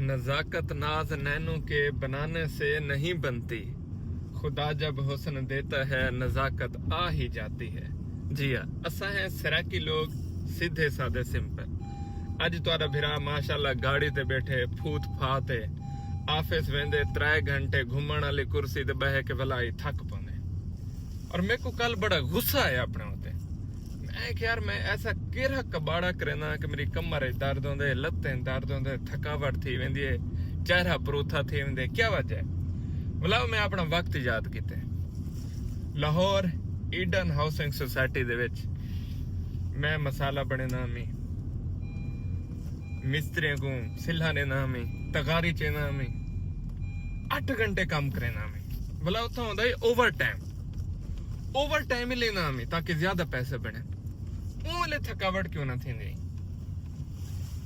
नजाकत नाज नैनों के बनाने से नहीं बनती, खुदा जब हुस्न देता है नजाकत आ ही जाती है। जी हाँ, असा है सराकी लोग, सीधे सादे सिंपल। अज तुहाडा भिरा माशाल्लाह गाड़ी ते बैठे फूत फाते ऑफिस वेंदे 3 घंटे घूमण वाली कुर्सी ते बह के भलाई थक पौंदे। और मेरे को कल बड़ा गुस्सा आया अपने उत्ते। मैं कि यार मैं ऐसा केरा कबाड़ा करना कि मेरी कमर दर्द होंदे, लत्तें दर्द होंदे, थकावट थी वेंदी है, चेहरा परूथा थी वेंदे, क्या वजह है? बुलाओ मैं अपना वक्त याद कीते। लाहौर ईडन हाउसिंग सोसाइटी दे विच मैं मसाला बने नामी, मिस्त्रियों को सिल्हा ने नामी, तगारी चे नामी 8 घंटे काम करे नामी। बुलाओ तो होंदा है ओवर टाइम ही लेना हमें ताकि ज्यादा पैसे बने। उमले थकावट क्यों ना थी नहीं।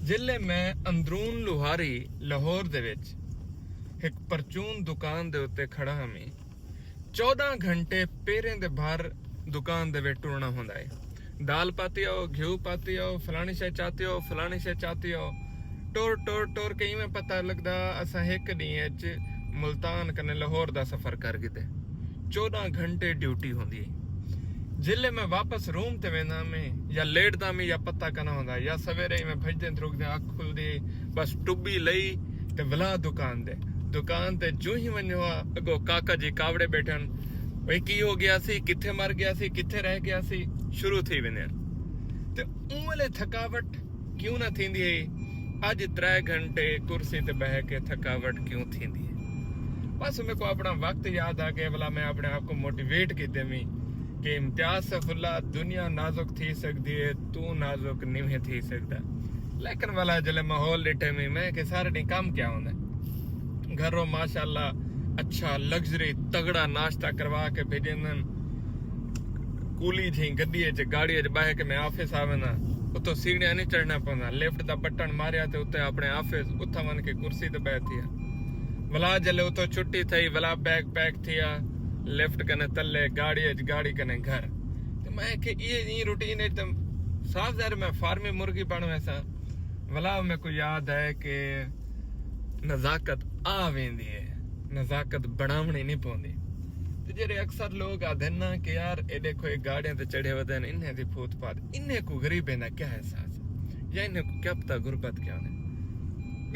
जिले मैं अंदरून लुहारी लाहौर दे विच एक परचून दुकान दे उत्ते खड़ा हमें 14 घंटे पेरें दे बाहर दुकान दे विच टुरना होंदा है। दाल पाती हो, घ्यू पाती हो, फलानी शे चाहती हो, फलानी शे चाहती हो, टोर के में पता लगदा असा एक दी च मुल्तान कने लाहौर दा सफर कर गए। 14 घंटे ड्यूटी होंदी है। जिले मैं वापस रूम ते वेंदा में या लेटदा में या पता कना होंदा, या सवेरे ही मैं भजदे रुकदे अख खुलदी बस टुब्बी लई ते वला दुकान ते जो ही वन्यो अगो काका जी कावड़े बैठन, भाई की हो गया सी, किथे मर गया सी, किथे रह गया सी, शुरू थी वेंदे। ते उमले थकावट क्यों ना थींदी है? अज 3 घंटे कुर्सी ते बह के थकावट क्यों थींदी है? बस मेरे को अपना वक्त याद आ गया। भला मैं अपने आप को मोटिवेट की मी कि इम्तियाज सफुल्ला दुनिया नाजुक थी सकती है, तू नाजुक नहीं थी सकता। लेकिन वाला जले माहौल डिटे में मैं कि सारे दिन काम क्या होना घरों माशाल्लाह अच्छा लग्जरी तगड़ा नाश्ता करवा के भेजन, कूली थी गड्डी च गाड़ी च बह के मैं ऑफिस आवेना, उतो सीढ़ियां नहीं चढ़ना पौंदा, लिफ्ट दा बटन मारिया ते उत्ते अपने ऑफिस उथा वन के कुर्सी ते बैठी है। वला जले उतो छुट्टी थई, वला बैग पैक थिया, लिफ्ट कने तले गाड़ी कने घर। तो मैं के ये रूटीन एकदम साफ ज़ाहिर मैं फार्मी मुर्गी बन वैसा। वला मेरे को याद है कि नजाकत आ वेंदी है, नजाकत बनावनी नहीं पौंदी। तो जेरे अक्सर लोग आदे ना कि यार ए देखो ये गाड़ियां ते चढ़े वदन, इन्हें दी फूट पात, इन्हें को गरीब है ना क्या एहसास, या इन्हें को क्या पता गुरबत क्या होने।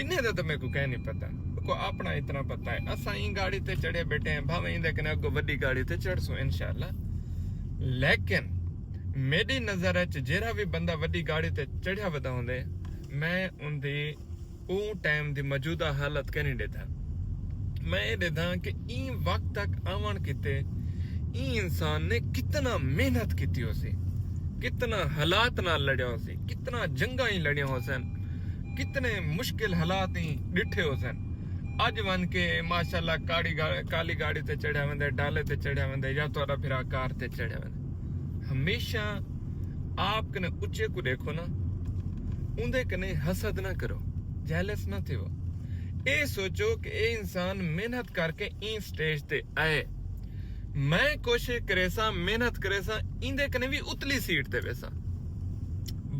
इन्हें तो मेरे को कह नहीं पता, को अपना इतना पता है। असा ही गाड़ी ते चढ़े बैठे हैं, भावे इंदे कने अगो वड्डी गाड़ी ते चढ़सो इंशाल्लाह। लेकिन मेरी नजर च जेरा भी बंदा वड्डी गाड़ी ते चढ़िया वदा होंदे, मैं उनदी ओ टाइम दी मौजूदा हालत के नहीं देता। मैं ये देता कि ई वक्त तक आवन किते ई इंसान ने कितना मेहनत की हो सी, कितना हालात नाल लड़िया हो सी, कितना जंगा ही लड़िया हो सन, कितने मुश्किल हालात ही डिठे हो सन। अज वन के माशाल्लाह काली गाड़ी ते चढ़िया वेंदे, डाले ते चढ़िया वेंदे, या तोरा फिरा कार ते चढ़िया वेंदे। हमेशा आप कने उच्चे को देखो ना, उन्दे कने हसद ना करो, जेलस ना थियो। ए सोचो कि ए इंसान मेहनत करके ई स्टेज ते आए, मैं कोशिश करे सा, मेहनत करे सा, इंदे कने भी उतली सीट ते वैसा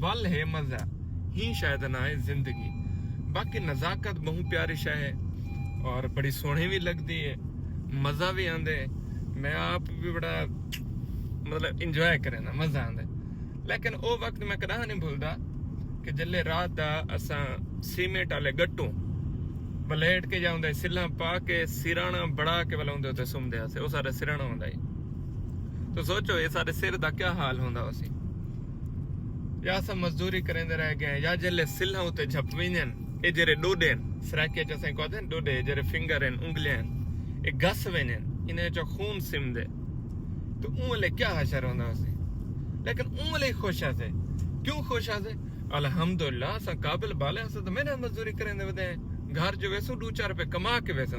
वल है मजा ही शायद ना है जिंदगी। बाकी नजाकत बहुत प्यारी शाय है और बड़ी सोहनी भी लगती है, मजा भी आंदे, मैं आप भी बड़ा मतलब इंजॉय करे ना, मजा आंदे। लेकिन वो वक्त मैं कदा नहीं भूलदा कि जल्ले रात दा असा सीमेंट वाले गट्टू बलेट के जाऊंदे, सिल्ला पा के सिराना बड़ा के बलाउंदे उते सुमदे आसे, वो सारे सिराना होंदा ही। तो सोचो ये सारे सिर दा क्या हाल होंदा उसी, या सब मजदूरी करेंदे रह गए, या जल्ले सिल्ला उते झपवीन ए जेरे डोडे सराके जैसे कहते हैं डोडे, जेरे फिंगर हैं, उंगलियां ए गस वेन इन्हें जो खून सिमदे, तो उमले क्या हशर होंदा उसी। लेकिन उमले खुश आसे, क्यों खुश आसे? अल्हम्दुलिल्लाह सा काबिल बाले हसे तो मेहनत मजदूरी करेंदे वदे घर जो वैसो 2-4 रुपए कमा के वैसो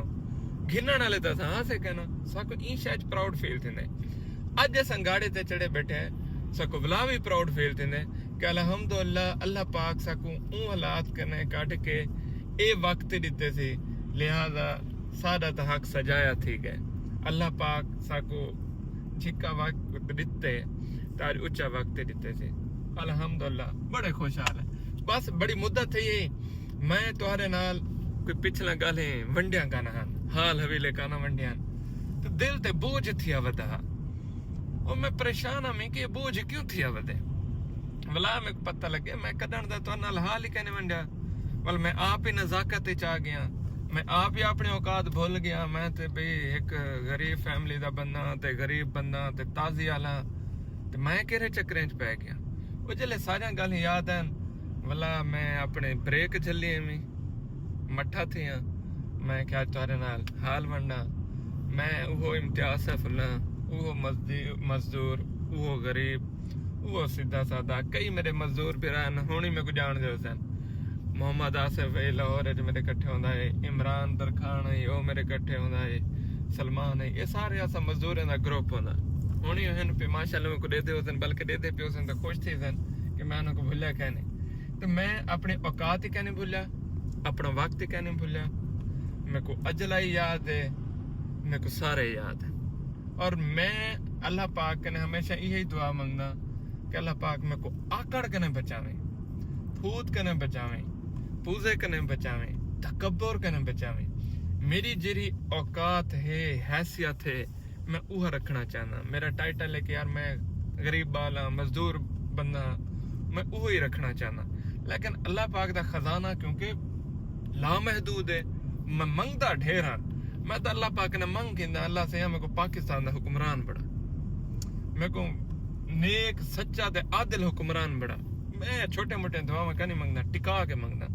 घिनण वाले तो हाँ से कहना साको ई शायद प्राउड फील थिंदे। अज असां गाड़ी ते चढ़े बैठे हैं, साको वला भी प्राउड फील थिंदे कि अल्हम्दुलिल्लाह अल्लाह पाक साको ऊ हालात कने काट के ए वक्त दिते सी, लिहाजा सादा तो हक सजाया थी गए। अल्लाह पाक साको झिका वक्त दिते तार ऊंचा वक्त दिते सी, अल्हम्दुलिल्लाह बड़े खुशहाल है। बस बड़ी मुद्दत थी मैं तुम्हारे नाल कोई पिछला गल है वंडिया का ना हाल हवेले का ना वंडिया तो दिल ते बोझ थिया वदा और मैं परेशान हाँ मैं कि ये बोझ क्यों थिया वदे वला मेरे को पता लगे मैं कदन दा तो नाल हाल ही कहने वंडिया वल मैं आप ही नजाकत च आ गया मैं आप ही अपने औकात भूल गया मैं ते बई एक गरीब फैमिली दा बंदा ते गरीब बंदा ते ताजी आला ते मैं केरे चक्करें च पै गया वो जिले सारियां गल याद हैं वला मैं अपने ब्रेक चली एवी मठा थी मैं क्या तुहारे नाल हाल वंडा मैं वो इम्तियाज सफला वो मजदूर वो गरीब वो सीधा सादा कई मेरे मजदूर फिरान होनी मेरे को जान दे सन मोहम्मद आसिफ लाहौर च मेरे कट्ठे होंदा है इमरान दरखान है वो मेरे कट्ठे होंदा है सलमान है ये सारे असा मजदूरें दा ग्रुप होंदा होनी हन पे माशाल्लाह मेरे को देते होसन बल्कि देते पे होसन तो खुश थी सन कि मैं उनको भूलिया कहने तो मैं अपने औकात ही कहने भूलिया अपना वक्त ही कहने भूलिया मेरे को अजलाई याद है मेरे को सारे याद है और मैं अल्लाह पाक ने हमेशा यही दुआ मांगना कि अल्लाह पाक मेरे को आकड़ कने बचावे फूद कने बचावे पूजे कने बचावे तकब्बुर कने बचावे मेरी जेरी औकात है हैसियत है मैं वह रखना चाहना मेरा टाइटल है कि यार मैं गरीब बाला मजदूर बंदा मैं वह ही रखना चाहना लेकिन अल्लाह पाक दा खजाना क्योंकि लामहदूद है मैं मंगदा ढेर हाँ मैं तो अल्लाह पाक ने मंग किंदा अल्लाह से मेरे को पाकिस्तान दा हुक्मरान बड़ा मेरे को नेक सच्चा ते आदिल हुक्मरान बड़ा मैं छोटे मोटे दुआवां का नहीं मंगना टिका के मंगना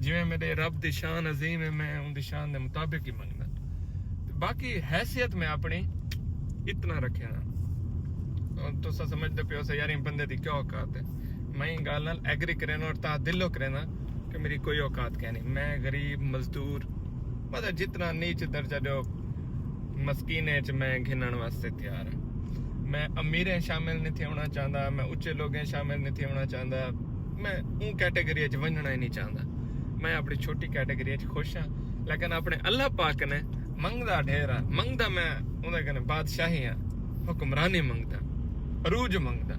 जिवें मेरे रब दी शान अजीम है मैं उनकी शान दे मुताबिक ही मंगना बाकी हैसियत में अपनी इतना रखे ना तो समझते पियो से यार बंदे दी क्या औकात है मैं गल नाल एग्री करे और ता दिलों करे ना कि मेरी कोई औकात क्या नहीं मैं गरीब मजदूर मतलब जितना नीच दर्जा जो मस्कीने च मैं घिनण वास्ते तैयार है मैं अमीरें शामिल नहीं होना चाहता मैं उच्चे लोगें शामिल नहीं होना चाहता मैं ऊ कैटेगरी च वंजना ही नहीं चाहता मैं अपनी छोटी कैटेगरी च खुश हाँ लेकिन अपने अल्लाह पाक ने मंगदा ढेर आ मंगदा मैं उन्हें कने बादशाही हाँ हुक्मरानी मंगदा अरूज मंगदा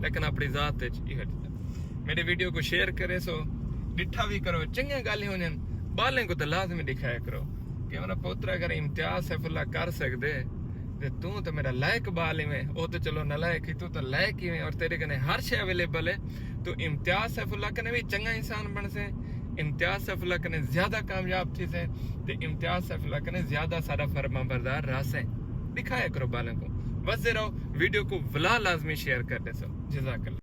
लेकिन अपनी जात ही हटदा मेरे वीडियो को शेयर करे सो डिठा भी करो चंगे गाली होने बालें को तो लाजमी दिखाया करो कि मेरा पोतरा अगर इम्तियाज सैफुल्लाह कर सकदे ते तू तो मेरा लायक बाल ही में वो तो चलो नलायक ही तू तो लायक ही में और तेरे कने हर शे अवेलेबल है तो इम्तियाज सैफुल्लाह कने भी चंगा इंसान बन से इम्तियाज सैफुल्लाह कने ज्यादा कामयाब थी से ते इम्तियाज सैफुल्लाह कने ज्यादा सारा फरमाबरदार रासे दिखाया करो बालों को बस रहो वीडियो को वला लाजमी शेयर कर दे सो जज़ाकल्लाह।